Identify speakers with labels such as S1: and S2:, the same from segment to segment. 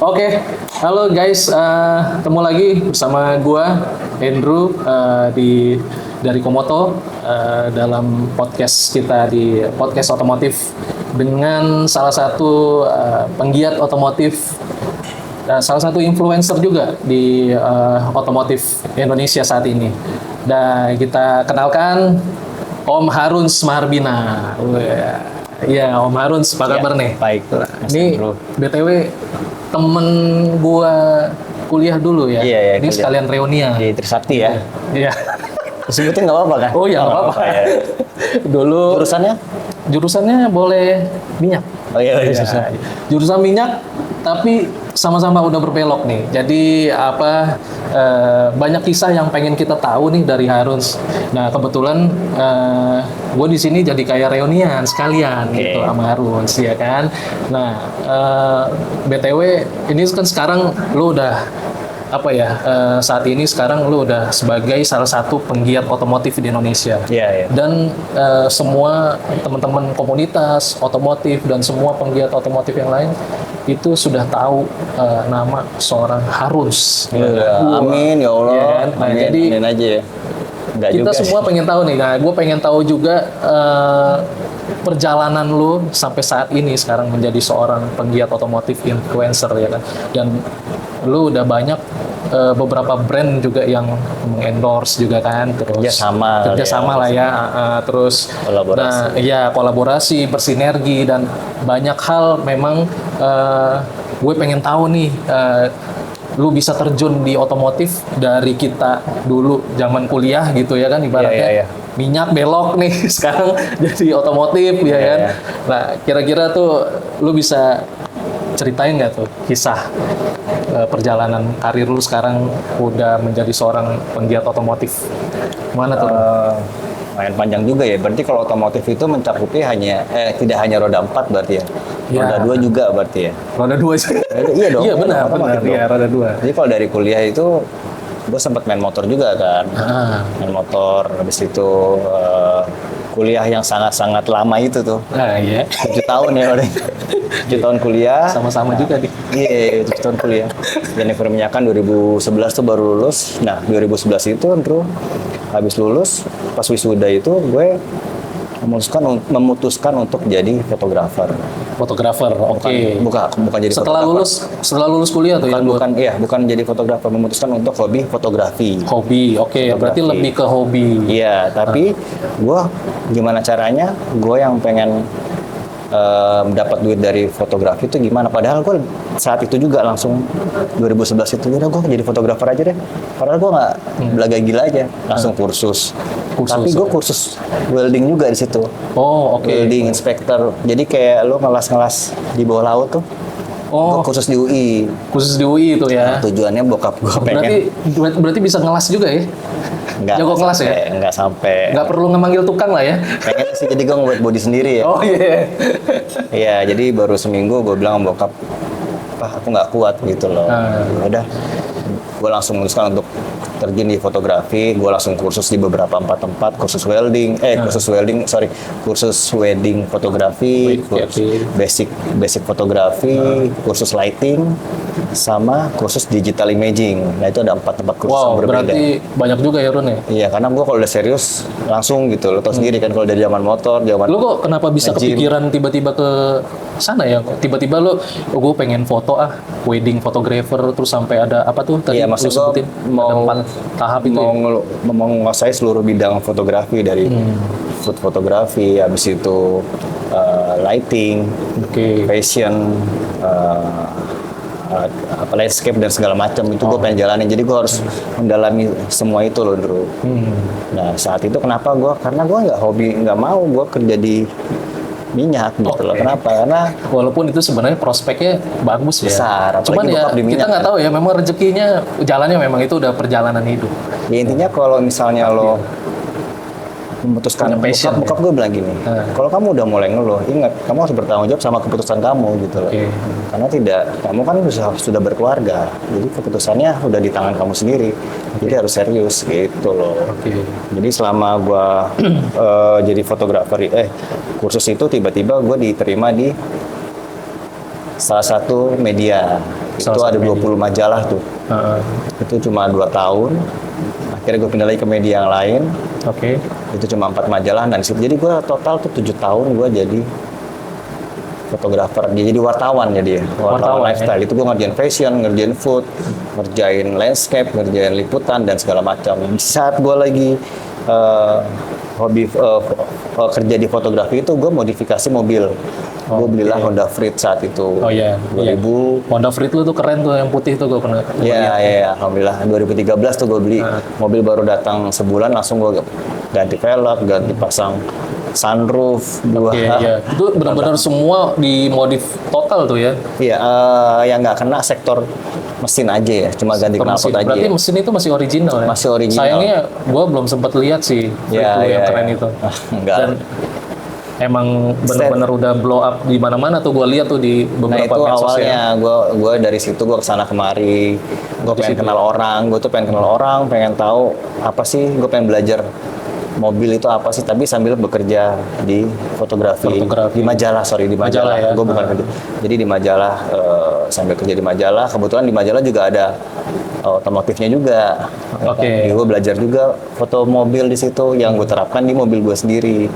S1: Oke, halo guys, ketemu lagi bersama gua Andrew dari Komoto dalam podcast kita di podcast otomotif dengan salah satu penggiat otomotif, salah satu influencer juga di otomotif Indonesia saat ini. Dan kita kenalkan Om Haruns Maharbina. Iya, Om Haruns, apa kabar nih?
S2: Baik.
S1: Ini BTW temen gua kuliah dulu ya.
S2: Iya,
S1: ini kuliah. Sekalian reunian.
S2: Di Trisakti ya.
S1: Iya.
S2: Sebutin nggak apa-apa kan?
S1: Oh iya, nggak apa-apa. Ya. Dulu jurusannya boleh minyak.
S2: Oh iya,
S1: jurusan minyak, tapi sama-sama udah berbelok nih. Jadi banyak kisah yang pengen kita tahu nih dari Haruns. Nah kebetulan gue di sini jadi kayak reunian sekalian gitu sama Haruns ya kan. Nah BTW ini kan sekarang lu udah saat ini sekarang lu udah sebagai salah satu penggiat otomotif di Indonesia.
S2: Iya.
S1: Dan semua teman-teman komunitas otomotif dan semua penggiat otomotif yang lain itu sudah tahu nama seorang Haruns.
S2: Amin ya Allah. Ya kan?
S1: Nah, jadi
S2: amin aja ya. Nggak
S1: kita
S2: juga
S1: semua pengen tahu nih. Nah, gue pengen tahu juga perjalanan lu sampai saat ini sekarang menjadi seorang penggiat otomotif influencer ya kan. Dan lu udah banyak beberapa brand juga yang mengendorse juga kan, terus kerjasama lah ya, terus kolaborasi bersinergi dan banyak hal. Memang gue pengen tahu nih lu bisa terjun di otomotif dari kita dulu zaman kuliah gitu ya kan, ibaratnya minyak belok nih sekarang jadi otomotif ya kan. Nah kira-kira tuh lu bisa ceritain nggak tuh kisah perjalanan karir lu sekarang udah menjadi seorang penggiat otomotif? Mana tuh?
S2: Lumayan panjang juga ya. Berarti kalau otomotif itu mencakupi tidak hanya roda 4 berarti ya. Roda 2 juga berarti ya.
S1: Roda 2 sih.
S2: Iya dong.
S1: Iya benar. Iya, roda 2.
S2: Jadi kalau dari kuliah itu gue sempat main motor juga kan. Main motor, habis itu kuliah yang sangat-sangat lama itu tuh.
S1: Nah, iya.
S2: 7 tahun ya udah. 7 tahun kuliah.
S1: Sama-sama juga nih.
S2: Iya, 7 tahun kuliah. Dan Perminyakan 2011 tuh baru lulus. Nah, 2011 itu Andrew habis lulus, pas wisuda itu gue memutuskan untuk jadi fotografer.
S1: Fotografer, oke.
S2: Bukan jadi
S1: setelah
S2: fotografer.
S1: Setelah lulus kuliah tuh
S2: bukan jadi fotografer, memutuskan untuk hobi fotografi.
S1: Hobi, oke. Berarti lebih ke hobi.
S2: Iya, tapi gue gimana caranya? Gue yang pengen dapat duit dari fotografi itu gimana? Padahal gue saat itu juga langsung 2011 itu udah gue jadi fotografer aja deh. Padahal gue nggak belaga gila aja, langsung kursus. Tapi gue kursus welding juga di situ.
S1: Oh, oke.
S2: Welding inspektor. Jadi kayak lo ngelas di bawah laut tuh.
S1: Oh,
S2: kursus di UI.
S1: Kursus di UI itu ya.
S2: Tujuannya bokap gue pengen.
S1: Berarti bisa ngelas juga ya? Jago ngelas ya?
S2: Nggak sampai.
S1: Nggak perlu ngemanggil tukang lah ya?
S2: Pengen sih, jadi gue ngebuat body sendiri ya.
S1: Oh iya.
S2: Iya, jadi baru seminggu gue bilang sama bokap, "Pak, aku nggak kuat gitu loh." Udah, gue langsung memutuskan untuk terjun di fotografi. Gue langsung kursus di beberapa tempat, kursus welding fotografi, basic fotografi, kursus lighting, sama kursus digital imaging. Nah itu ada 4 tempat kursus yang berbeda.
S1: Berarti banyak juga ya Run ya?
S2: Iya, karena gue kalau udah serius langsung gitu, lo tau sendiri kan kalau dari zaman motor,
S1: lo kok kenapa bisa kepikiran tiba-tiba ke sana ya? Tiba-tiba gue pengen foto wedding photographer, terus sampai ada apa tuh tadi?
S2: Iya, maksud gue mau
S1: 4 tahap itu
S2: mau menguasai seluruh bidang fotografi dari food fotografi, habis itu lighting, fashion, landscape dan segala macam itu gue pengen jalanin. Jadi gue harus mendalami semua itu loh, Drew. Nah saat itu kenapa karena gue nggak mau gue kerja di minyak gitu loh. Kenapa? Karena
S1: walaupun itu sebenarnya prospeknya bagus ya.
S2: Besar.
S1: Cuman ya kita nggak tahu ya, memang rezekinya jalannya memang itu udah perjalanan hidup.
S2: Ya intinya kalau misalnya lo memutuskan, bokap gue bilang gini, kalau kamu udah mulai ngeluh, ingat kamu harus bertanggung jawab sama keputusan kamu gitu loh. Karena kamu kan sudah berkeluarga, jadi keputusannya udah di tangan kamu sendiri. Jadi harus serius gitu loh. Jadi selama gue jadi fotografer, kursus itu tiba-tiba gue diterima di salah satu media Itu ada 20 majalah tuh. Itu cuma 2 tahun. Akhirnya gue pindah lagi ke media yang lain.
S1: Oke.
S2: Itu cuma 4 majalah dan situ. Jadi gue total tuh 7 tahun gue jadi fotografer. Dia jadi wartawan jadi ya. Wartawan lifestyle. Itu gue ngerjain fashion, ngerjain food, ngerjain landscape, ngerjain liputan dan segala macam. Di saat gue lagi hobi kerja di fotografi itu gue modifikasi mobil. Gue belilah Honda Freed saat itu.
S1: Oh iya.
S2: 2000.
S1: Honda Freed lu tuh keren tuh yang putih tuh gue pernah.
S2: Iya. Alhamdulillah 2013 tuh gue beli. Mobil baru datang sebulan langsung gue ganti velg, ganti pasang sunroof.
S1: Iya. Itu benar-benar semua dimodif total tuh ya.
S2: Iya, yang nggak kena sektor mesin aja ya, cuma ganti knalpot aja.
S1: Berarti mesin itu masih original ya?
S2: Masih original.
S1: Sayangnya gue belum sempat lihat sih yang keren itu.
S2: Enggak.
S1: Dan emang benar-benar udah blow up di mana-mana tuh gue lihat tuh di beberapa medsos ya.
S2: Nah itu awalnya gue dari situ gue kesana kemari, gue pengen kenal orang, gue tuh pengen kenal orang, pengen tahu apa sih, gue pengen belajar mobil itu apa sih, tapi sambil bekerja di fotografi. Di majalah ya? Gue bukan kerja. Jadi di majalah, sambil kerja di majalah, kebetulan di majalah juga ada otomotifnya juga.
S1: Oke.
S2: Gue belajar juga foto mobil di situ yang gue terapkan di mobil gue sendiri.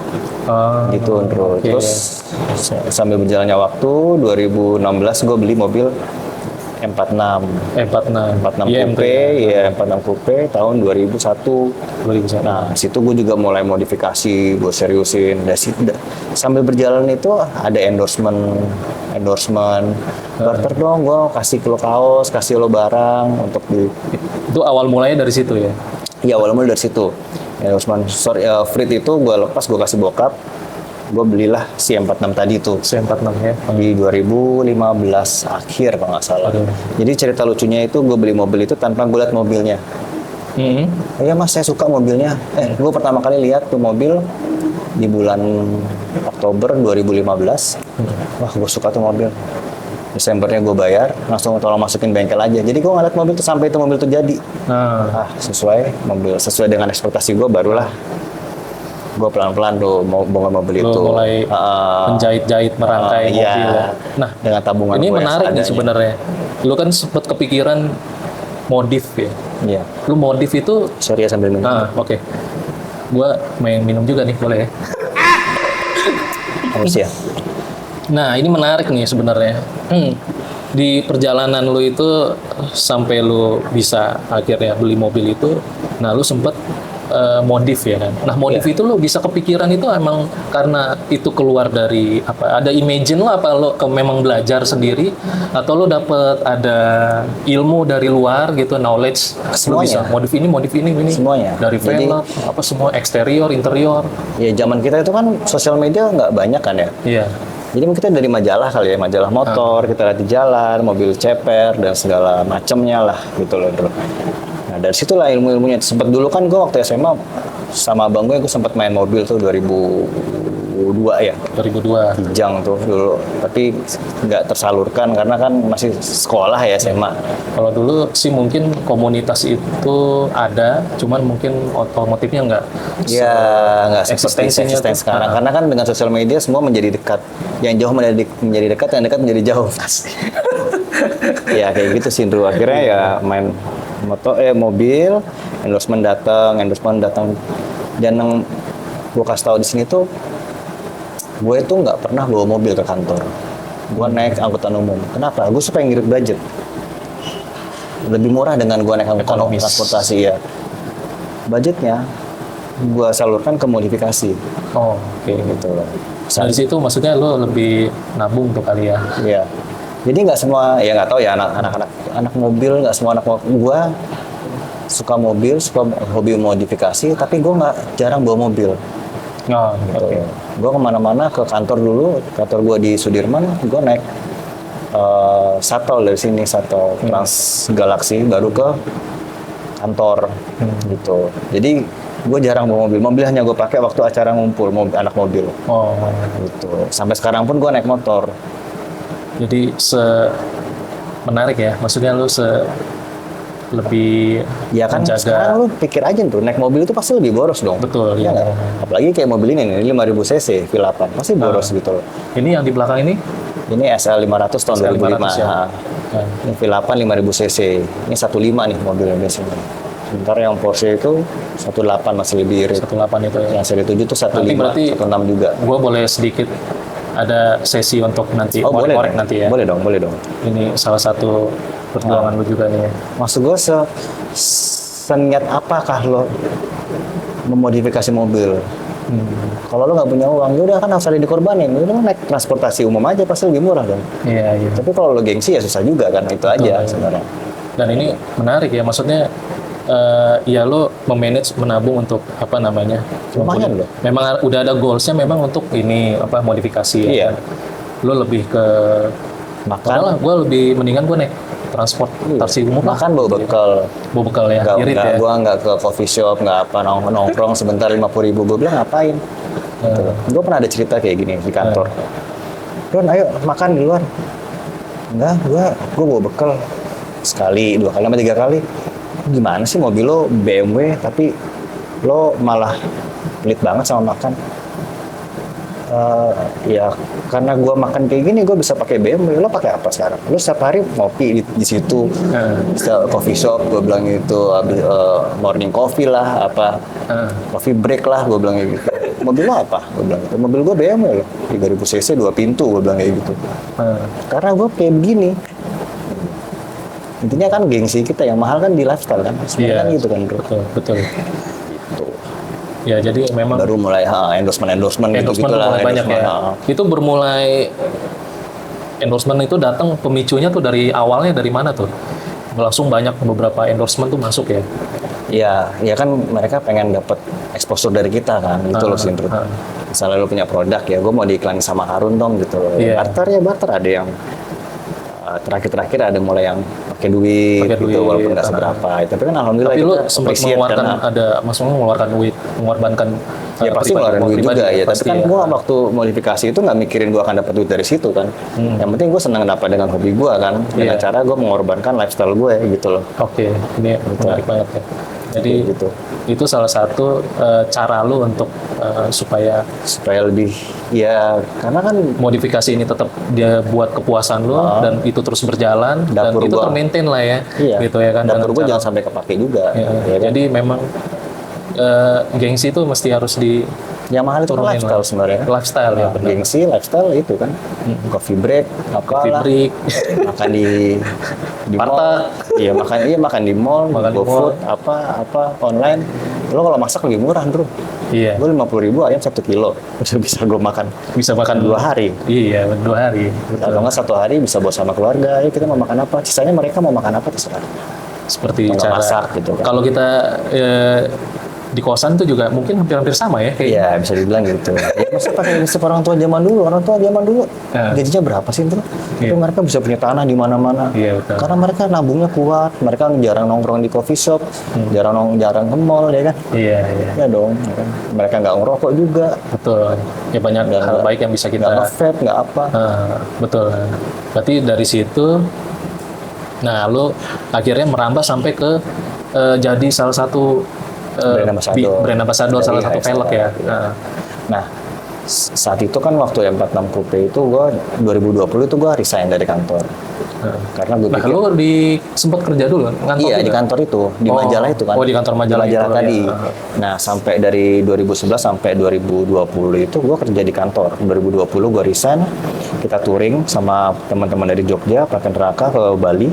S2: Gitu, Andro. Terus sambil berjalannya waktu, 2016 gue beli mobil M46 Coupe, ya M46 Coupe tahun 2001. Nah, situ gue juga mulai modifikasi, gue seriusin. Sambil berjalan itu ada endorsement. Barter dong, gue kasih lo kaos, kasih lo barang untuk di.
S1: Itu awal mulanya dari situ ya?
S2: Iya, awal mulai dari situ. Endorsement Freed itu gue lepas, gue kasih bokap. Gue belilah si M46 tadi tuh.
S1: Si M46 ya?
S2: Di 2015 akhir kalau nggak salah. Jadi cerita lucunya itu gue beli mobil itu tanpa gue lihat mobilnya. Iya mas, saya suka mobilnya. Gue pertama kali lihat tuh mobil di bulan Oktober 2015. Wah, gue suka tuh mobil. Desembernya gue bayar, langsung tolong masukin bengkel aja. Jadi gue ngeliat mobil tuh sampai itu mobil tuh jadi. Sesuai dengan ekspektasi gue, barulah gue pelan-pelan tuh mau bangun mobil itu.
S1: Mulai menjahit-jahit merangkai mobil ya. Nah,
S2: dengan tabungan
S1: ini menarik nih sebenarnya. Lu kan sempat kepikiran modif ya.
S2: Iya.
S1: Lu modif itu.
S2: Sorry ya sambil minum.
S1: Oke. Gue main minum juga nih, boleh ya?
S2: Harus ya.
S1: Nah, ini menarik nih sebenarnya. Di perjalanan lu itu sampai lu bisa akhirnya beli mobil itu, nah lu sempet modif ya kan. Nah, modif itu lo bisa kepikiran itu emang karena itu keluar dari apa? Ada imagine lo apa lo memang belajar sendiri atau lo dapet ada ilmu dari luar gitu, knowledge? Lo bisa modif ini
S2: semuanya.
S1: Dari velg apa semua eksterior, interior.
S2: Ya zaman kita itu kan sosial media nggak banyak kan ya.
S1: Iya.
S2: Jadi kita dari majalah kali ya, majalah motor, kita lihat di jalan, mobil ceper dan segala macamnya lah gitu loh. Nah dari situlah ilmu-ilmunya. Sempat dulu kan gue waktu SMA sama abang gue sempat main mobil tuh 2002 ya.
S1: 2002.
S2: Kijang tuh dulu. Tapi nggak tersalurkan karena kan masih sekolah ya SMA.
S1: Kalau dulu sih mungkin komunitas itu ada, cuman mungkin otomotifnya nggak.
S2: Ya nggak seperti eksisten sekarang. Karena kan dengan sosial media semua menjadi dekat. Yang jauh menjadi dekat, yang dekat menjadi jauh. Ya kayak gitu sih Indro. Akhirnya ya main mobil, endorsement datang, dan yang gue kasih tahu di sini tuh, gue tuh nggak pernah bawa mobil ke kantor. Gue naik angkutan umum. Kenapa? Gue supaya ngirit budget. Lebih murah dengan gue naik angkutan umum transportasi ya. Budgetnya gue salurkan ke modifikasi.
S1: Oke.
S2: Gitu loh.
S1: Dari situ maksudnya lo lebih nabung tuh kali ya?
S2: Iya. Jadi nggak semua, ya nggak tahu ya anak mobil, nggak semua anak mobil. Gue suka mobil, suka hobi modifikasi, tapi gue nggak jarang bawa mobil. Gitu. Okay. Gue kemana-mana ke kantor dulu, kantor gue di Sudirman, gue naik shuttle dari sini, shuttle Trans Galaxy, baru ke kantor gitu. Jadi gue jarang bawa mobil. Mobil hanya gue pakai waktu acara ngumpul anak mobil. Gitu. Sampai sekarang pun gue naik motor.
S1: Jadi menarik ya. Maksudnya lu lebih
S2: ya kan menjaga. Sekarang lu pikir aja tuh naik mobil itu pasti lebih boros dong.
S1: Betul ya.
S2: Apalagi kayak mobil ini 5000 cc V8 pasti boros gitu loh.
S1: Ini yang di belakang ini?
S2: Ini SL 500 tahun 2005. Ya. Ini V8 5000 cc. Ini 15 nih mobilnya biasanya. Sementara yang Porsche itu 18 masih lebih irit.
S1: 18 itu ya.
S2: Yang seri 7 itu 15,
S1: berarti
S2: 16 juga.
S1: Gue boleh sedikit ada sesi untuk nanti
S2: boleh
S1: nanti ya.
S2: Boleh dong.
S1: Ini salah satu perjuangan lu juga nih.
S2: Maksud gue seniat apakah lo memodifikasi mobil? Kalau lo nggak punya uang, ya udah kan harus ada dikorbanin. Lo naik transportasi umum aja pasti lebih murah dong.
S1: Iya.
S2: Tapi kalau lo gengsi ya susah juga kan, itu aja sebenarnya.
S1: Dan ini menarik ya, maksudnya ya lo memanage menabung untuk apa namanya?
S2: Lumayan loh.
S1: Memang udah ada goalsnya memang untuk ini apa modifikasi ya.
S2: Iya.
S1: Kan? Lo lebih ke
S2: makan.
S1: Padahal gue lebih mendingan gue naik transportasi umum lah.
S2: Makan bawa bekal.
S1: Bawa bekal ya. Irit ya.
S2: Gue nggak ke coffee shop, nggak apa nongkrong sebentar 50.000. Gue bilang ngapain? Gue pernah ada cerita kayak gini di kantor. Don, ayo makan di luar. Enggak, gue bawa bekal sekali, 2 kali, sama 3 kali. Gimana sih mobil lo BMW tapi lo malah pelit banget sama makan? Ya karena gue makan kayak gini gue bisa pakai BMW. Lo pakai apa sekarang? Lo setiap hari ngopi di situ, coffee shop gue bilang gitu, morning coffee lah, apa coffee break lah gue bilang gitu. Mobil lo apa? Gue bilang gitu. Mobil gue BMW loh, 3000 cc 2 pintu gue bilang kayak gitu. Karena gue kayak begini. Intinya kan gengsi kita yang mahal kan di lifestyle kan, sebenarnya kan gitu kan bro.
S1: Betul. Gitu. Ya jadi memang
S2: baru mulai endorsement gitu lah.
S1: Mulai banyak ya. Itu bermulai endorsement itu datang pemicunya tuh dari awalnya dari mana tuh? Langsung banyak beberapa endorsement tuh masuk ya.
S2: Ya kan mereka pengen dapat exposure dari kita kan, gitu loh sih. Misalnya lo punya produk ya, gue mau diiklanin sama Harun dong gitu loh. Barter ada yang terakhir ada mulai yang pakai duit gitu walaupun nggak seberapa. Tapi kan alhamdulillah
S1: tapi
S2: kita
S1: lu sempat mengeluarkan maksudnya mengeluarkan duit, mengorbankan
S2: ya pasti ngeluarin duit juga ya. Tapi kan gua waktu modifikasi itu nggak mikirin gua akan dapat duit dari situ kan. Yang penting gua senang dapat dengan hobi gua kan, dengan cara gua mengorbankan lifestyle gue gitu loh.
S1: Oke, ini menarik banget ya. Jadi gitu. Itu salah satu cara lu untuk supaya
S2: lebih ya karena kan
S1: modifikasi ini tetap dia buat kepuasan lu dan itu terus berjalan dan itu termaintain lah ya. Gitu ya kan.
S2: Dapur gua jangan sampai kepake juga.
S1: Ya kan? Jadi memang gengsi itu mesti harus di
S2: yang mahal itu lifestyle sebenarnya.
S1: Lifestyle ya benar.
S2: Gengsi lifestyle itu kan. Coffee break, makan di
S1: mall.
S2: Iya makan di mall, GoFood, apa online. Lo kalau masak lebih murah, bro.
S1: Iya.
S2: Gue 50.000 ayam 1 kilo. Bisa gue makan.
S1: Bisa makan
S2: 2 hari.
S1: Iya, 2 hari.
S2: Kalau nggak 1 hari bisa bawa sama keluarga. Ayo kita mau makan apa? Sisanya mereka mau makan apa terserah.
S1: Seperti
S2: cara masak gitu kan.
S1: Kalau kita di kosan itu juga mungkin hampir-hampir sama ya kayak.
S2: Iya, bisa dibilang gitu. Ya masa pakai prinsip orang tua zaman dulu gajinya berapa sih, bro? Tapi mereka bisa punya tanah di mana-mana.
S1: Iya, betul.
S2: Karena mereka nabungnya kuat, mereka jarang nongkrong di coffee shop, jarang ke mall ya kan?
S1: Iya.
S2: Ya dong, ya kan? Mereka nggak ngerokok juga.
S1: Betul. Ya banyak hal baik yang bisa kita.
S2: Nggak nge-vape, nggak apa.
S1: Betul. Berarti dari situ, nah lo akhirnya merambah sampai ke jadi salah satu brand ambassador salah satu velg ya.
S2: Nah, saat itu kan waktu M46 Coupe itu gue 2020 itu gue resign dari kantor. Karena gue pikir
S1: lo sempat kerja dulu ngantor
S2: juga?
S1: di
S2: kantor itu di majalah itu kan.
S1: Di kantor majalah
S2: tadi. Ya. Nah, sampai dari 2011 sampai 2020 itu gue kerja di kantor. 2020 gue resign, kita touring sama teman-teman dari Jogja, pakai neraka ke Bali.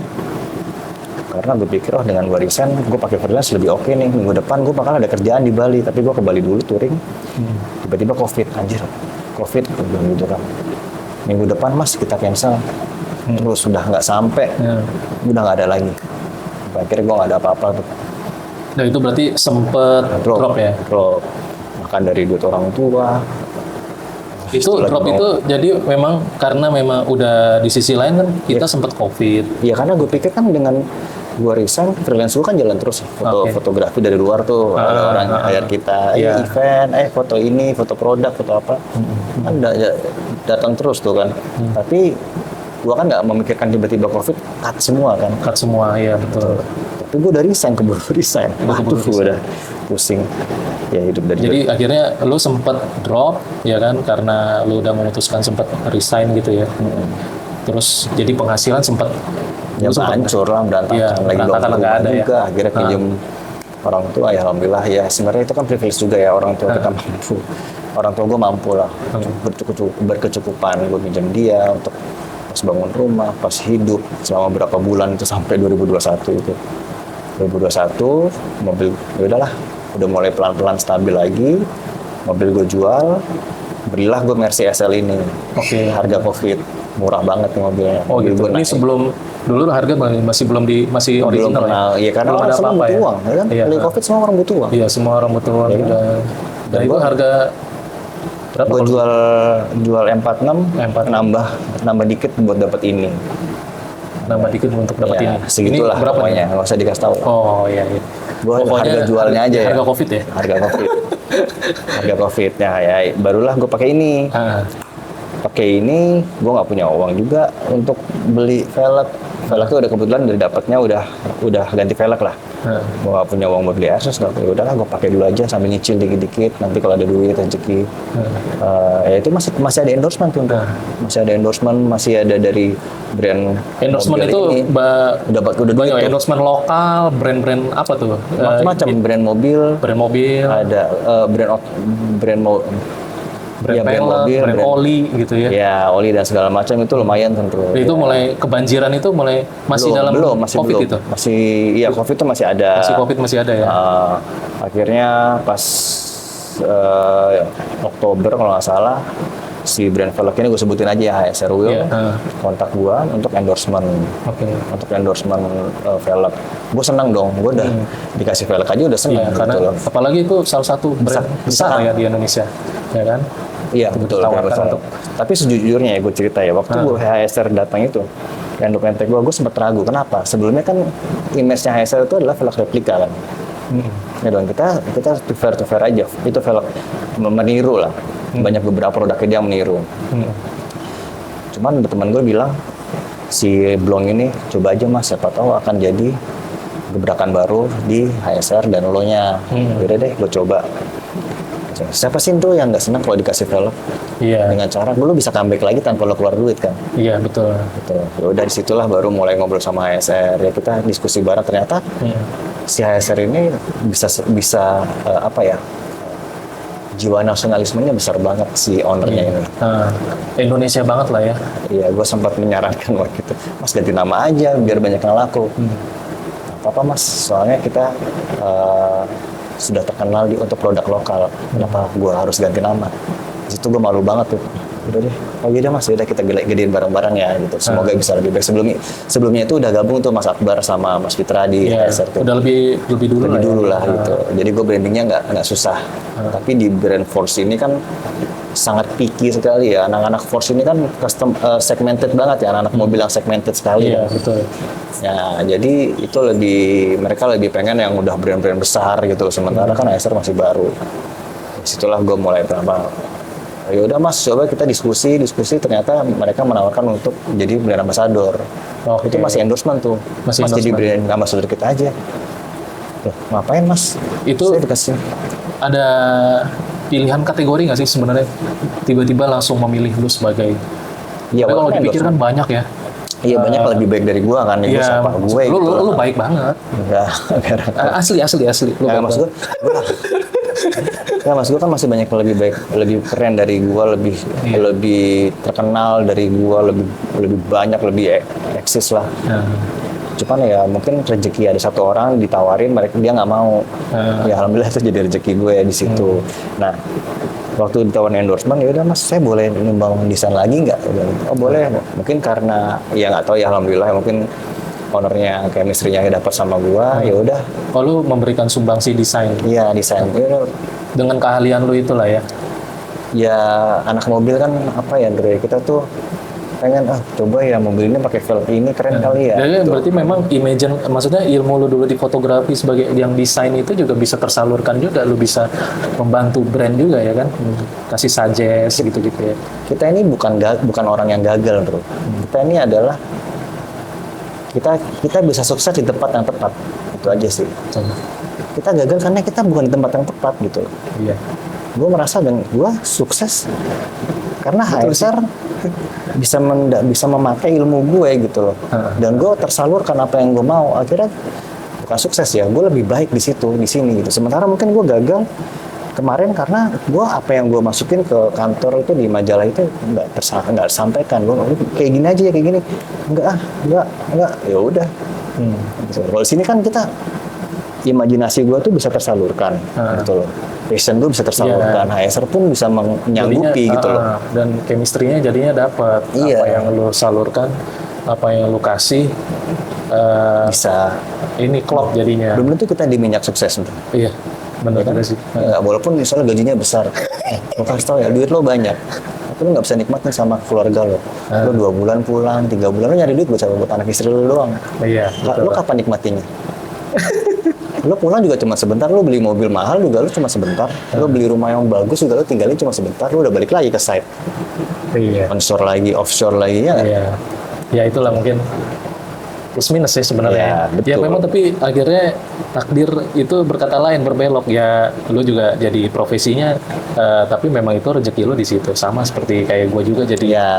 S2: Karena gue pikir dengan gue resign, gue pakai freelance lebih oke nih. Minggu depan gue bakal ada kerjaan di Bali, tapi gue ke Bali dulu touring. Tiba-tiba COVID, anjir. COVID, gitu kan. Minggu depan mas kita cancel. Terus sudah nggak sampai, udah nggak ada lagi. Akhirnya gue nggak ada apa-apa tuh.
S1: Nah itu berarti sempet drop ya?
S2: Drop. Makan dari duit orang tua.
S1: Itu drop itu jadi memang karena memang udah di sisi lain kan kita sempat COVID.
S2: Iya karena gue pikir kan dengan gue resign, freelance gue kan jalan terus. Fotografi dari luar tuh, ada orang hire kita, event, foto ini, foto produk, foto apa. Kan datang terus tuh kan. Tapi gue kan nggak memikirkan tiba-tiba COVID, cut semua kan.
S1: Cut semua, iya betul.
S2: Tapi gue udah resign, keburu resign. Waduh, gue udah pusing. Ya hidup dari
S1: jadi akhirnya lu sempat drop ya kan karena lu udah memutuskan sempat resign gitu ya. Terus jadi penghasilan sempat
S2: Ya hancur lah, berantakan.
S1: Ya,
S2: lagi
S1: berantakan
S2: bangun
S1: nggak
S2: rumah
S1: ada
S2: juga. Akhirnya pinjam orang tua, ya alhamdulillah ya. Sebenarnya itu kan privilege juga ya, orang tua kita mampu. Orang tua gue mampu lah, berkecukupan. Gue pinjam dia untuk pas bangun rumah, pas hidup selama berapa bulan itu sampai 2021 itu. 2021 mobil ya udahlah, udah mulai pelan-pelan stabil lagi. Mobil gue jual, belilah gue Mercy SL ini.
S1: Oke.
S2: Harga Covid, murah banget nih mobilnya.
S1: Oh gitu. Ini sebelum dulu harga masih masih original
S2: kenal. Ya karena
S1: belum
S2: orang
S1: ada
S2: semua
S1: apa-apa
S2: butuh
S1: ya.
S2: uang, ya kan?
S1: Iya.
S2: Beli Covid semua orang butuh uang.
S1: Iya, semua orang butuh uang.
S2: Ya, kan?
S1: Dan itu harga berapa?
S2: Gue jual M46,
S1: M46.
S2: nambah dikit buat dapat ini.
S1: Nambah dikit untuk dapat ini.
S2: Segitulah
S1: ini berapa
S2: pokoknya, nggak usah dikasih tahu.
S1: Oh iya.
S2: Gue harga jualnya aja ya.
S1: Harga Covid ya.
S2: Harga Covid. Harga Covid ya, barulah gue pakai ini. Pakai ini, gue nggak punya uang juga untuk beli velg. Velg itu udah kebetulan dari dapatnya udah ganti velg lah. Gue nggak punya uang buat beli Asus, ya udahlah gue pakai dulu aja sambil nyicil dikit-dikit. Nanti kalau ada duit rezeki, ya itu masih ada endorsement tuh, masih ada endorsement, masih ada dari brand.
S1: Endorsement itu
S2: udah
S1: banyak endorsement lokal, brand-brand apa tuh?
S2: Macam-macam brand mobil, ada brand
S1: mobil, brand oli gitu ya.
S2: Ya, oli dan segala macam itu lumayan tentu.
S1: Itu mulai kebanjiran itu masih dalam Covid itu.
S2: Masih iya, Covid itu masih ada.
S1: Covid masih ada ya.
S2: Akhirnya pas Oktober kalau nggak salah, si brand velg ini gue sebutin aja ya, HSR Wheel, kontak gue untuk endorsement. Untuk endorsement velg. Gue senang dong, gue udah dikasih velg aja udah senang.
S1: Karena apalagi itu salah satu brand besar ya di Indonesia, ya kan?
S2: Iya betul. Tapi sejujurnya ya gue cerita ya, waktu gue HSR datang itu, yang dokumen gue sempat ragu. Kenapa? Sebelumnya kan image-nya HSR itu adalah velg replika kan. Ya dong, kita fair to fair aja. Itu velg meniru lah. Banyak beberapa produknya dia meniru. Cuman teman gue bilang, si Blong ini coba aja mas, siapa tahu akan jadi gebrakan baru di HSR dan Ulo-nya. Yaudah deh, gue coba. Siapa sih tuh yang nggak senang kalau dikasih velg?
S1: Iya.
S2: Dengan cara lu bisa comeback lagi tanpa lo keluar duit kan?
S1: Iya betul.
S2: Ya udah disitulah baru mulai ngobrol sama HSR. Ya kita diskusi bareng, ternyata si HSR ini bisa apa ya? Jiwa nasionalismenya besar banget si ownernya ini.
S1: Indonesia banget lah ya.
S2: Iya, gue sempat menyarankan waktu itu, mas ganti nama aja biar banyak yang laku. Apa mas? Soalnya kita sudah terkenal untuk produk lokal. Kenapa gue harus ganti nama? Di situ gue malu banget tuh. Udah deh, oh iya mas, udah kita gedein bareng-bareng ya gitu. Semoga bisa lebih baik. Sebelumnya itu udah gabung tuh Mas Akbar sama Mas Fitra di HSR tuh.
S1: Udah lebih dulu
S2: lah gitu. Jadi gue brandingnya nggak susah. Tapi di brand Force ini kan sangat picky sekali ya. Anak-anak Force ini kan custom segmented banget ya. Anak-anak mobil yang segmented sekali.
S1: Iya betul.
S2: Ya, jadi itu mereka lebih pengen yang udah brand-brand besar gitu. Sementara kan HSR masih baru. Disitulah gue mulai pertama. Ya udah mas, coba kita diskusi ternyata mereka menawarkan untuk jadi brand ambassador. Itu masih endorsement tuh. Mas jadi brand ambassador kita aja. Loh, ngapain mas?
S1: Itu
S2: saya dikasih.
S1: Ada pilihan kategori nggak sih sebenarnya? Tiba-tiba langsung memilih lu sebagai. Ya, kalau dipikir kan banyak ya.
S2: Iya banyak lebih baik dari gua kan.
S1: Iya,
S2: siapa gue
S1: lu,
S2: gitu.
S1: Lu baik banget.
S2: Enggak.
S1: Asli. Lu
S2: ya, maksud gue. Ya mas gue kan masih banyak lebih baik, lebih keren dari gue, lebih terkenal dari gue, lebih banyak, lebih eksis lah. Cuman ya mungkin rezeki ada satu orang ditawarin, dia nggak mau. Ya alhamdulillah itu jadi rezeki gue ya di situ. Nah waktu ditawarin endorsement, ya udah mas saya boleh nyumbang desain lagi nggak? Oh boleh. Mungkin karena ya nggak tahu ya alhamdulillah ya, mungkin ownernya chemistry-nya dapat sama gua, ya udah.
S1: Oh, lu memberikan sumbangsi desain?
S2: Iya, desain.
S1: Dengan keahlian lu itulah ya?
S2: Ya, anak mobil kan apa ya, Dre, kita tuh pengen, coba ya mobil ini pakai velg ini keren kali ya.
S1: Jadi berarti memang maksudnya ilmu lu dulu di fotografi sebagai yang desain itu juga bisa tersalurkan juga, lu bisa membantu brand juga ya kan? Kasih suggest gitu-gitu ya.
S2: Kita ini bukan orang yang gagal, Bro. Kita ini adalah kita bisa sukses di tempat yang tepat, itu aja sih. Kita gagal karena kita bukan di tempat yang tepat gitu.
S1: Iya.
S2: gue merasa dan gue sukses karena HSR bisa memakai ilmu gue gitu loh. Dan gue tersalurkan apa yang gue mau. Akhirnya bukan sukses ya, gue lebih baik di sini gitu. Sementara mungkin gue gagal kemarin karena gue apa yang gue masukin ke kantor itu di majalah itu nggak disampaikan. Gue kayak gini aja ya, kayak gini. Enggak. Ya udah. Kalau di sini kan kita imajinasi gue tuh bisa tersalurkan gitu loh. Passion gue bisa tersalurkan, HSR pun bisa menyanggupi gitu loh.
S1: Dan chemistry-nya jadinya dapat. Apa yang lu salurkan, apa yang lu kasih
S2: bisa
S1: ini klop jadinya.
S2: Belum tentu kita di minyak sukses.
S1: Iya, benar juga sih.
S2: Ya, walaupun misalnya gajinya besar, lo kasih tau ya duit lo banyak, tapi lo nggak bisa nikmatin sama keluarga lo. Lo 2 bulan pulang, 3 bulan lo nyari duit buat anak istri lo doang.
S1: Iya.
S2: Lo kapan nikmatinya? Lo pulang juga cuma sebentar, lo beli mobil mahal juga lo cuma sebentar, lo beli rumah yang bagus juga lo tinggalin cuma sebentar, lo udah balik lagi ke site.
S1: Iya.
S2: Onshore lagi, offshore lagi ya.
S1: Iya. Ya itulah mungkin plus minus sih sebenarnya. Ya memang tapi akhirnya takdir itu berkata lain, berbelok ya. Lu juga jadi profesinya, tapi memang itu rezeki lu di situ. Sama seperti kayak gue juga jadi.
S2: Ya.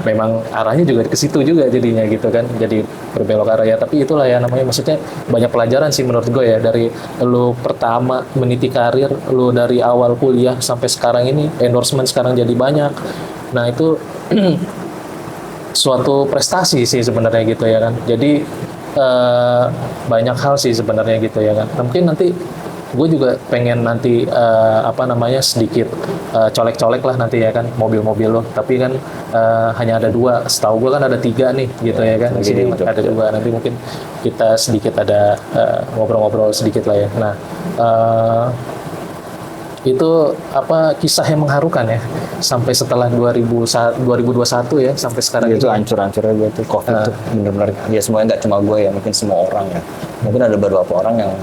S1: Memang arahnya juga ke situ juga jadinya gitu kan. Jadi berbelok arah ya. Tapi itulah ya namanya, maksudnya banyak pelajaran sih menurut gue ya, dari lu pertama meniti karir, lu dari awal kuliah sampai sekarang ini endorsement sekarang jadi banyak. Nah itu suatu prestasi sih sebenarnya gitu ya kan. Jadi banyak hal sih sebenarnya gitu ya kan. Mungkin nanti gue juga pengen nanti sedikit colek-colek lah nanti ya kan mobil-mobil lo. Tapi kan hanya ada 2. Setahu gue kan ada 3 nih gitu ya kan. Di sini ada 2. Nanti mungkin kita sedikit ada ngobrol-ngobrol sedikit lah ya. Nah. Itu kisah yang mengharukan ya sampai setelah 2021 ya sampai sekarang
S2: itu hancur-hancurnya gue tuh COVID tuh benar-benar ya, semuanya nggak cuma gue ya, mungkin semua orang ya. Mungkin ada beberapa orang yang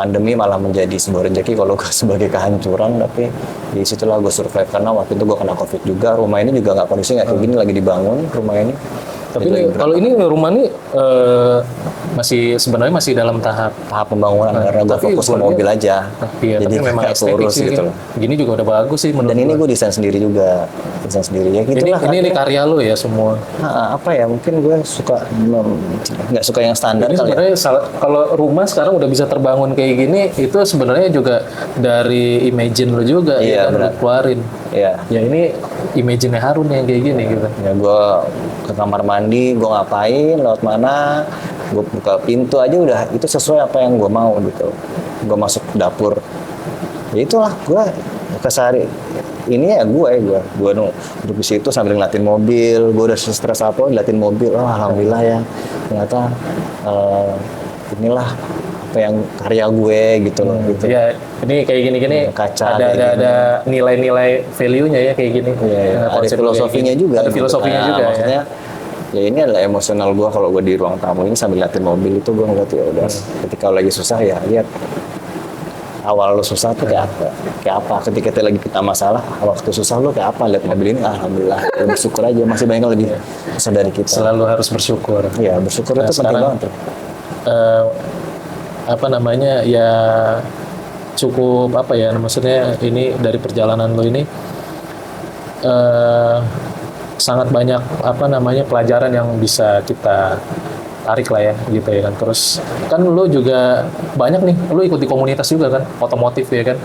S2: pandemi malah menjadi sebuah rezeki kalau gue sebagai kehancuran, tapi di situlah gue survive karena waktu itu gue kena COVID juga. Rumah ini juga nggak kondisi nggak kayak gini, lagi dibangun rumah ini.
S1: Tapi kalau ini rumah ini sebenarnya masih dalam tahap
S2: pembangunan karena gue fokus ke mobil aja.
S1: Iya, jadi tapi memang estetik sih gitu. Gini juga udah bagus sih menurut.
S2: Dan ini gue desain sendiri juga, ya gitulah.
S1: Ini karya lo ya semua.
S2: Apa ya, mungkin gue suka nggak suka yang standar.
S1: Ini sebenarnya kalau rumah sekarang udah bisa terbangun kayak gini, itu sebenarnya juga dari imagine lo juga ya kan, lo keluarin.
S2: Iya.
S1: Ya ini imagine Harun yang kayak gini gitu.
S2: Ya gue ke kamar mandi, gue ngapain, lewat mana, gue buka pintu aja udah itu sesuai apa yang gue mau gitu. Gue masuk dapur, ya itulah gue kesehari ini ya gue duduk di situ sambil ngeliatin mobil. Gue udah stres apa ngeliatin mobil, alhamdulillah ya ternyata inilah apa yang karya gue gitu loh gitu.
S1: Ya ini kayak gini
S2: kaca
S1: ada nilai-nilai value-nya ya kayak gini.
S2: Ya, ada filosofinya juga.
S1: Ada filosofinya juga
S2: maksudnya, ya ini adalah emosional gue kalau gue di ruang tamu ini sambil liatin mobil itu gue ngeliat ya udah ketika lagi susah ya lihat awal lo susah tuh kayak apa ketika kita lagi kita masalah waktu susah lo kayak apa lihat mobil ini alhamdulillah ya bersyukur aja masih banyak yang lebih susah dari kita.
S1: Selalu harus bersyukur.
S2: Ya bersyukur itu penting banget.
S1: Ya cukup maksudnya ini dari perjalanan lo ini sangat banyak pelajaran yang bisa kita tarik lah ya gitu ya kan. Terus kan lo juga banyak nih, lo ikut di komunitas juga kan, otomotif ya kan.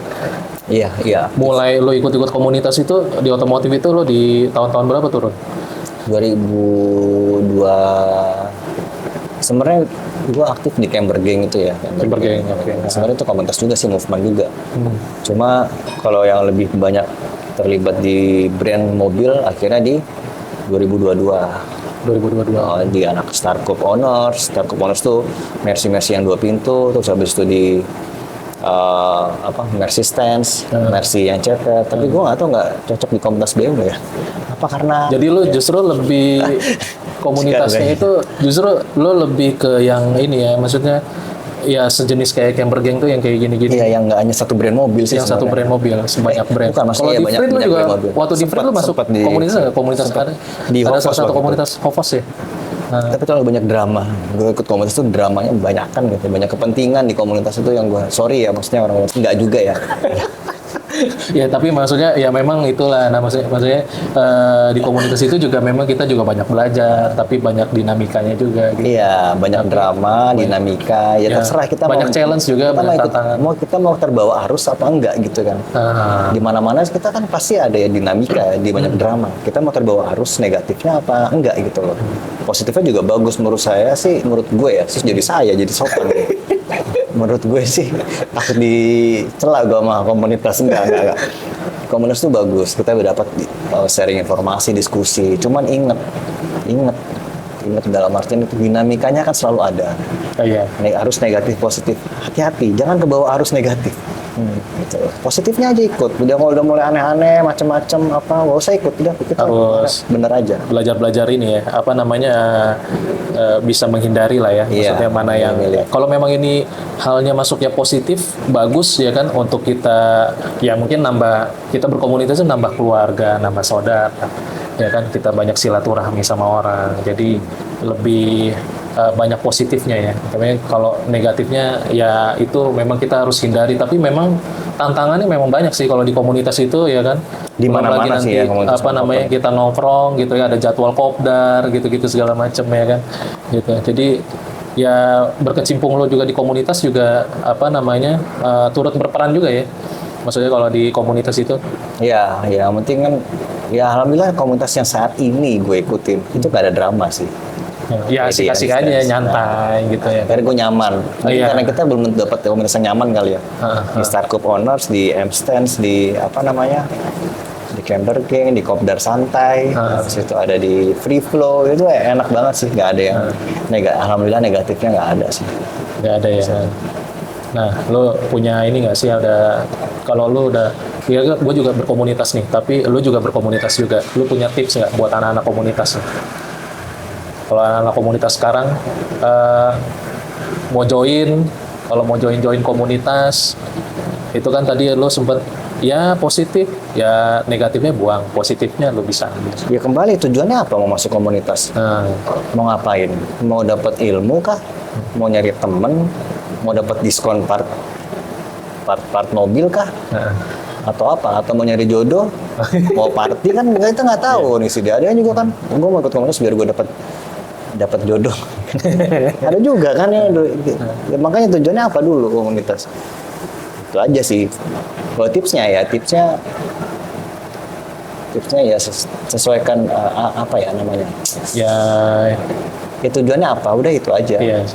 S2: Iya.
S1: Mulai lo ikut komunitas itu di otomotif itu lo di tahun-tahun berapa turun?
S2: 2002. Sebenarnya gue aktif di Camper Gang itu ya.
S1: Camper Gang.
S2: Sebenarnya itu komunitas juga sih, movement juga. Cuma kalau yang lebih banyak terlibat di brand mobil akhirnya di 2022 di anak Star Cup Owners tuh Mercy yang 2 pintu, terus habis itu di Mercedes, Mercy yang cetet. Tapi gue nggak cocok di komunitas BMW ya. Apa karena?
S1: Jadi lu justru lebih komunitasnya itu justru lu lebih ke yang ini ya, maksudnya ya sejenis kayak Camper Gang tuh yang kayak gini-gini.
S2: Iya, yang nggak hanya satu brand mobil sih.
S1: Yang satu brand mobil, sebanyak brand.
S2: Bukan,
S1: kalau di Frit lu juga, waktu di Frit lu masuk komunitas ada salah satu komunitas Hovos ya?
S2: Tapi terlalu banyak drama. Gue ikut komunitas itu dramanya banyak kan gitu. Banyak kepentingan di komunitas itu yang gue, sorry ya maksudnya orang-orang nggak juga ya.
S1: Ya tapi maksudnya ya memang itulah, nah maksudnya di komunitas itu juga memang kita juga banyak belajar, tapi banyak dinamikanya juga. Gitu.
S2: Iya, banyak drama, dinamika, ya terserah kita
S1: banyak challenge juga,
S2: kita
S1: banyak tantangan.
S2: Kita mau terbawa arus apa enggak gitu kan. Di mana-mana kita kan pasti ada ya dinamika, di banyak drama. Kita mau terbawa arus negatifnya apa enggak gitu loh. Positifnya juga bagus menurut saya sih, menurut gue ya, sih jadi sopan. Menurut gue sih takut dicela gue sama komunitas enggak. Komunitas itu bagus, kita dapat sharing informasi, diskusi. Cuman inget dalam artian itu dinamikanya kan selalu ada.
S1: Iya.
S2: Arus negatif positif, hati-hati, jangan kebawa arus negatif. Gitu. Positifnya aja ikut. Udah mulai aneh-aneh, macam-macam apa, nggak usah ikut. Udah kita
S1: harus
S2: bener aja.
S1: Belajar ini ya, apa namanya bisa menghindari lah ya. Maksudnya mana yang kalau memang ini halnya masuknya positif, bagus ya kan untuk kita ya mungkin kita berkomunitas itu nambah keluarga, nambah saudara. Ya kan kita banyak silaturahmi sama orang. Jadi lebih banyak positifnya ya. Tapi kalau negatifnya ya itu memang kita harus hindari. Tapi memang tantangannya memang banyak sih kalau di komunitas itu ya kan.
S2: Di mana-mana sih ya,
S1: apa namanya kita nongkrong gitu ya, ada jadwal kopdar gitu-gitu segala macam ya kan. Gitu. Jadi ya berkecimpung lo juga di komunitas juga apa namanya turut berperan juga ya. Maksudnya kalau di komunitas itu?
S2: Ya, yang penting kan ya alhamdulillah komunitas yang saat ini gue ikutin itu gak ada drama sih.
S1: Ya asik-asik aja, nyantai gitu ya.
S2: Karena gue nyaman. Karena kita belum dapat komunitas yang nyaman kali ya. Di Startup Owners, di M-Stance, di apa namanya, di Camper Gang, di Kopdar Santai, terus itu ada di Free Flow, itu enak banget sih. Gak ada yang alhamdulillah negatifnya gak ada sih.
S1: Gak ada ya. Nah, lo punya ini nggak sih kalau lo udah, ya gue juga berkomunitas nih, tapi lo juga berkomunitas juga. Lo punya tips nggak buat anak-anak komunitas? Kalau anak-anak komunitas sekarang kalau mau join komunitas, itu kan tadi lo sempet ya positif, ya negatifnya buang, positifnya lo bisa.
S2: Ya kembali tujuannya apa mau masuk komunitas? Mau ngapain? Mau dapat ilmu kah? Mau nyari temen? Mau dapat diskon part mobil kah? Atau apa? Atau mau nyari jodoh? Mau party kan kita nggak tahu nih sih. Ada juga kan, gue mau ikut komunitas biar gue dapat jodoh. Ada juga kan ya, makanya tujuannya apa dulu komunitas? Itu aja sih. Kalau tipsnya ya sesuaikan apa ya namanya? Ya tujuannya apa? Udah itu aja.
S1: Iya.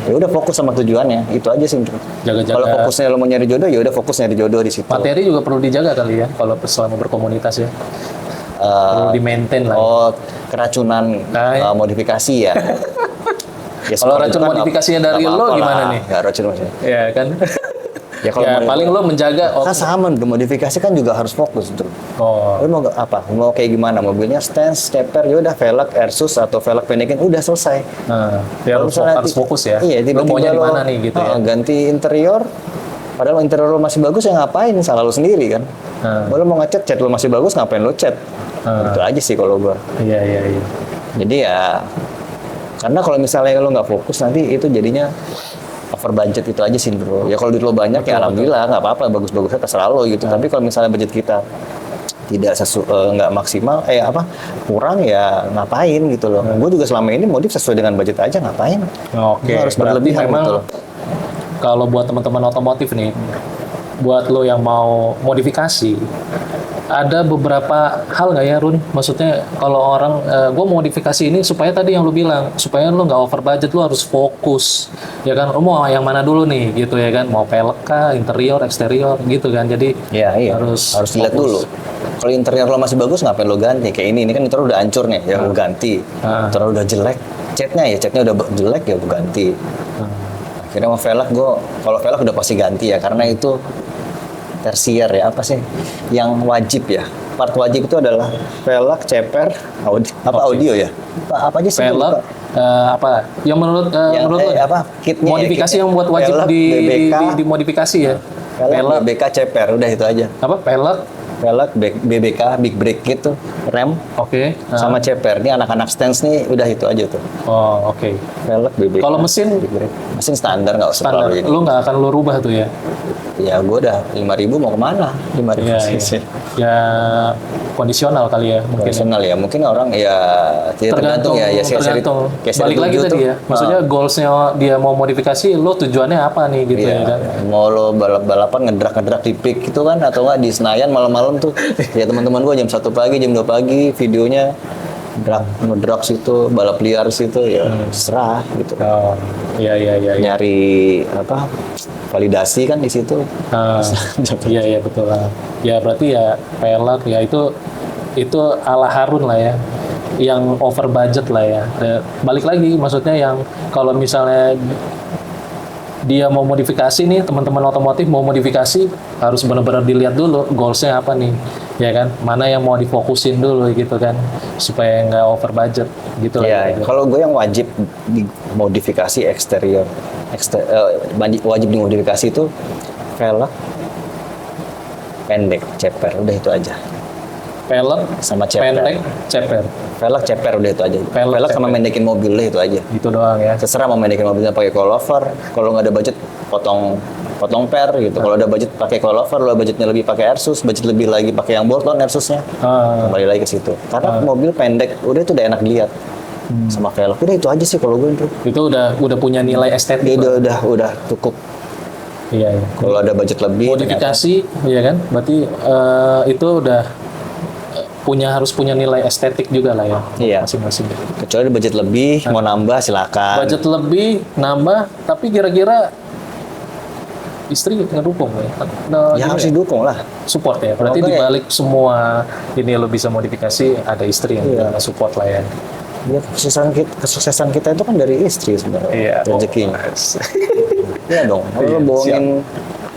S2: Ya udah fokus sama tujuannya. Itu aja sih.
S1: Jaga-jaga.
S2: Kalau fokusnya lo mau nyari jodoh, ya udah fokus nyari jodoh di situ.
S1: Materi juga perlu dijaga kali ya kalau selama berkomunitas ya. Perlu di-maintain lah.
S2: Oh, keracunan modifikasi ya.
S1: Ya kalau racun kan modifikasinya dari lo gimana nih?
S2: Nggak racun maksudnya.
S1: Iya kan.
S2: Ya kalau
S1: paling lo menjaga.
S2: Kan sama, modifikasi kan juga harus fokus tuh. Lo mau apa? Mau kayak gimana? Mobilnya stance, stepper, ya udah velg Airsus atau velg Fennekin udah selesai.
S1: Ya harus fokus ya.
S2: Iya,
S1: lo maunya di mana nih gitu ya.
S2: Ganti interior. Padahal interior lo masih bagus ya ngapain? Salah lo sendiri kan. Lo mau cat lo masih bagus ngapain lo cat? Itu aja sih kalau gua.
S1: Iya.
S2: Jadi ya karena kalau misalnya lo nggak fokus nanti itu jadinya over budget itu aja sih bro. Ya kalau duit lo banyak ya alhamdulillah nggak apa-apa, bagus-bagusnya terserah lo gitu. Tapi kalau misalnya budget kita tidak nggak maksimal, kurang ya ngapain gitu loh. Gue juga selama ini modif sesuai dengan budget aja ngapain.
S1: Oke.
S2: Harus berlebihan
S1: memang
S2: gitu loh.
S1: Kalau buat teman-teman otomotif nih, buat lo yang mau modifikasi, ada beberapa hal nggak ya Run? Maksudnya kalau orang, gue modifikasi ini supaya tadi yang lu bilang, supaya lu nggak over budget, lu harus fokus, ya kan? Lu mau yang mana dulu nih, gitu ya kan? Mau pelek kah, interior, eksterior, gitu kan? Jadi harus
S2: dilihat dulu. Kalau interior lo masih bagus, ngapain lo ganti? Kayak ini kan interior udah hancur nih, ya gue ganti. Interior udah jelek, catnya udah jelek ya gue ganti. Akhirnya mau velg, kalau velg udah pasti ganti ya, karena itu tersier ya, apa sih yang wajib ya, part wajib itu adalah velg, ceper, audio ya, apa aja sih
S1: velg, apa yang menurut
S2: kitnya
S1: modifikasi yang buat wajib
S2: velg,
S1: dimodifikasi ya,
S2: velg, BBK, ceper, udah itu aja.
S1: Apa velg,
S2: velg, BBK, big brake gitu, rem, sama ceper. Ini anak-anak stance nih udah itu aja tuh.
S1: Oh, oke.
S2: Velg, BBK.
S1: Kalau mesin?
S2: Mesin standar, nggak usah
S1: terlalu. Lu nggak akan lu rubah tuh ya?
S2: Ya gue udah 5.000 mau kemana? 5.000 cc.
S1: Ya kondisional kali ya mungkin.
S2: Kondisional ya, mungkin orang ya tergantung ya.
S1: Tergantung. Balik lagi tadi ya, maksudnya goalsnya dia mau modifikasi, lo tujuannya apa nih gitu ya kan?
S2: Mau lo balap-balapan ngedrak di pik gitu kan, atau nggak di Senayan malam-malam tuh ya teman-teman gue jam 1 pagi, jam 2 pagi videonya ngedrak situ, balap liar situ ya serah gitu.
S1: Oh, iya.
S2: Nyari apa? Validasi kan di situ.
S1: Iya betul lah. Ya berarti ya velg ya itu ala Harun lah ya, yang over budget lah ya. Balik lagi maksudnya yang kalau misalnya dia mau modifikasi nih, teman-teman otomotif mau modifikasi harus benar-benar dilihat dulu goalsnya apa nih, ya kan? Mana yang mau difokusin dulu gitu kan, supaya nggak over budget gitu lah.
S2: Gitu. Kalau gue yang wajib dimodifikasi eksterior, wajib dimodifikasi itu velg, pendek, ceper, udah itu aja.
S1: Velg
S2: sama ceper.
S1: Pendek, ceper.
S2: Velg, ceper, udah itu aja. Velg sama mendekin mobil, udah itu aja.
S1: Itu doang ya.
S2: Terserah mau mendekin mobilnya pakai coilover. Kalau nggak ada budget, potong per gitu. Kalau ada budget pakai coilover, kalau budgetnya lebih pakai Airsus, budget lebih lagi pakai yang bolt-on Airsusnya. Kembali lagi ke situ. Karena mobil pendek, udah itu udah enak dilihat. Sama velg, udah itu aja sih kalau gue
S1: itu udah punya nilai estetik.
S2: Udah cukup.
S1: Iya.
S2: Kalau ada budget lebih,
S1: modifikasi, ya kan? Berarti itu udah harus punya nilai estetik juga lah ya.
S2: Iya.
S1: Masing-masing.
S2: Kecuali ada budget lebih, mau nambah silakan.
S1: Budget lebih, nambah, tapi kira-kira istri ngedukung ya?
S2: Ya harus didukung lah.
S1: Support ya. Berarti dibalik semua ini lo bisa modifikasi, ada istri yang support lah ya.
S2: Ya, kesuksesan kita itu kan dari istri sebenarnya.
S1: Iya.
S2: Rezekinya. Iya dong. Kalau lo bohongin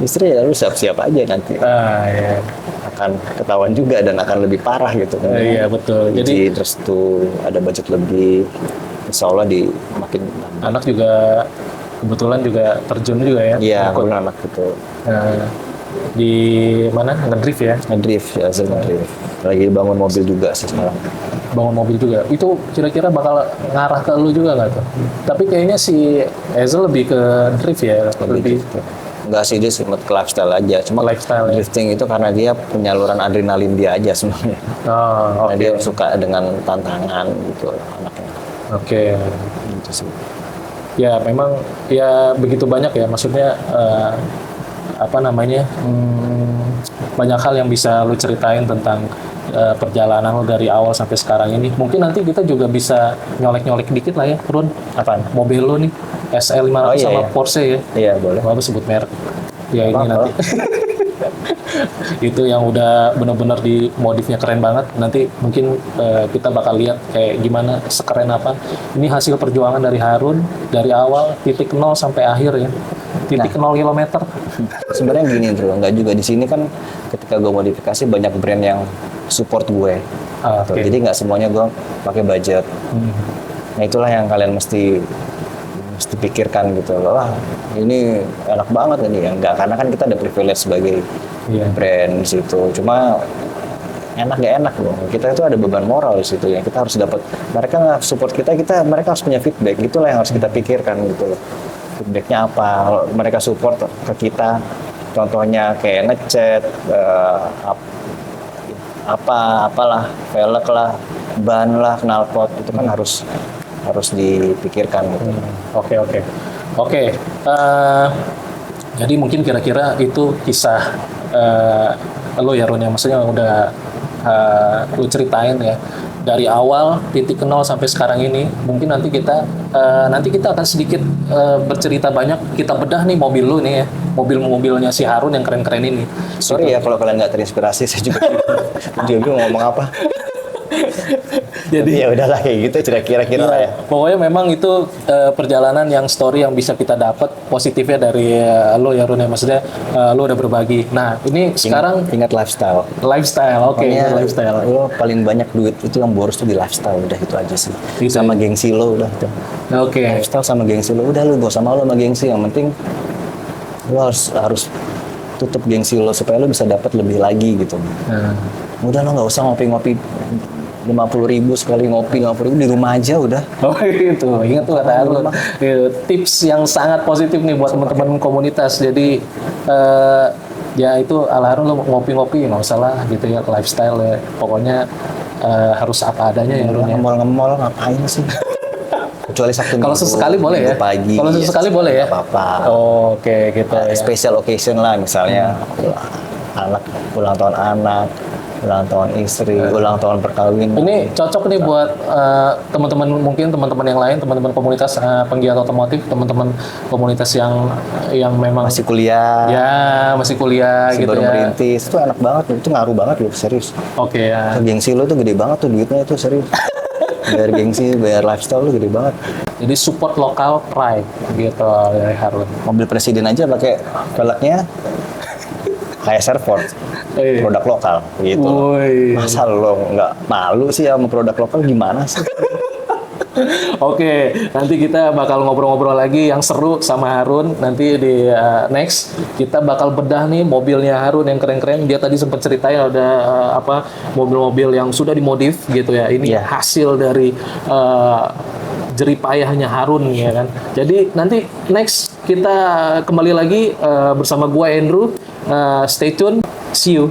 S2: istri ya lu siap-siap aja nanti.
S1: Iya.
S2: Akan ketahuan juga dan akan lebih parah gitu kan.
S1: Iya betul.
S2: Jadi terus tuh ada budget lebih, insya Allah makin
S1: anak juga kebetulan juga terjun juga ya.
S2: Iya, kebetulan anak gitu.
S1: Di mana? Ngedrift ya?
S2: Ngedrift ya, ngedrift. Lagi bangun mobil juga sih sekarang.
S1: Bangun mobil juga. Itu kira-kira bakal ngarah ke lu juga nggak tuh? Tapi kayaknya si Ezel lebih ke drift ya, lebih.
S2: Enggak sih, dia ke lifestyle aja. Cuma
S1: lifestyle
S2: drifting itu karena dia penyaluran adrenalin dia aja sebenarnya. Karena dia suka dengan tantangan gitu anaknya.
S1: Oke.
S2: Gitu sih.
S1: Ya memang ya begitu banyak ya, maksudnya banyak hal yang bisa lu ceritain tentang perjalanan lo dari awal sampai sekarang ini. Mungkin nanti kita juga bisa nyolek-nyolek dikit lah ya, Run.
S2: Apaan?
S1: Mobil lo nih, SL500 sama Porsche ya.
S2: Iya, boleh.
S1: Apa sebut merek? Ya ini nanti. Itu yang udah benar-benar di modifnya keren banget. Nanti mungkin kita bakal lihat kayak gimana, sekeren apa. Ini hasil perjuangan dari Harun dari awal titik 0 sampai akhir ya. Titik 0 kilometer.
S2: Sebenarnya gini bro, nggak juga di sini kan ketika gue modifikasi banyak brand yang support gue. Jadi nggak semuanya gue pakai budget. Nah itulah yang kalian mesti pikirkan gitu loh. Wah ini enak banget ini ya. Nggak, karena kan kita ada privilege sebagai brand di situ. Cuma enak gak enak loh. Kita itu ada beban moral di situ yang kita harus dapat. Mereka nggak support mereka harus punya feedback. Itulah yang harus kita pikirkan gitu loh. Feedbacknya apa? Kalau mereka support ke kita, contohnya kayak ngechat, apalah, velg lah, ban lah, knalpot itu kan harus dipikirkan gitu.
S1: Oke. Jadi mungkin kira-kira itu kisah lo ya Run ya, maksudnya udah lo ceritain ya dari awal titik 0 sampai sekarang ini. Mungkin nanti kita akan sedikit bercerita banyak, kita bedah nih mobil lo nih ya, mobilnya si Harun yang keren-keren ini.
S2: Sorry ya kalau kalian nggak terinspirasi, saya juga dia ngomong apa. Jadi ya udahlah kayak gitu kira-kira lah ya.
S1: Pokoknya memang itu perjalanan yang story yang bisa kita dapat positifnya dari lo ya Run ya, maksudnya lo udah berbagi. Nah ini sekarang
S2: ingat lifestyle.
S1: Oke. Lifestyle.
S2: Lo paling banyak duit itu yang boros tuh di lifestyle, udah itu aja sih. Sama gengsi lo udah itu.
S1: Oke.
S2: Lifestyle sama gengsi lo udah, lo gak usah malu sama gengsi, yang penting lo harus tutup gengsi lo supaya lo bisa dapat lebih lagi gitu. Udah lo nggak usah ngopi-ngopi 50.000 sekali ngopi, 50.000 di rumah aja udah.
S1: Oh itu, ingat tuh kata Harun. Tips yang sangat positif nih buat teman-teman komunitas. Jadi ya itu ala Harun, lo ngopi-ngopi nggak usah lah gitu ya, lifestyle ya. Pokoknya harus apa adanya ya Harun ya.
S2: Ngemol-ngemol ngapain sih? Kecuali Sabtu
S1: Kalau sesekali boleh ya.
S2: Pagi.
S1: Kalau sesekali boleh ya.
S2: Apa-apa.
S1: Oh, oke gitu ya.
S2: Special occasion lah misalnya ulang tahun anak, ulang tahun istri, ulang tahun perkawinan.
S1: Ini cocok nih buat teman-teman, mungkin teman-teman yang lain, teman-teman komunitas penggiat otomotif, teman-teman komunitas yang memang
S2: masih kuliah.
S1: Ya, masih kuliah
S2: masih
S1: gitu
S2: baru
S1: ya.
S2: merintis. Itu enak banget, itu ngaruh banget loh, serius.
S1: Oke ya.
S2: Gengsi lo tuh gede banget tuh duitnya itu, serius. Bayar gengsi, bayar lifestyle lo gede banget.
S1: Jadi support lokal pride gitu dari Harun.
S2: Mobil presiden aja pakai velgnya kayak Serford, produk lokal gitu. Masa lo nggak malu sih sama produk lokal, gimana sih?
S1: Oke, nanti kita bakal ngobrol-ngobrol lagi yang seru sama Harun. Nanti di next kita bakal bedah nih mobilnya Harun yang keren-keren. Dia tadi sempat ceritain ada mobil-mobil yang sudah dimodif gitu ya. Ini hasil dari jerih payahnya Harun ya kan. Jadi nanti next kita kembali lagi bersama gua Andrew. Stay tune. See you.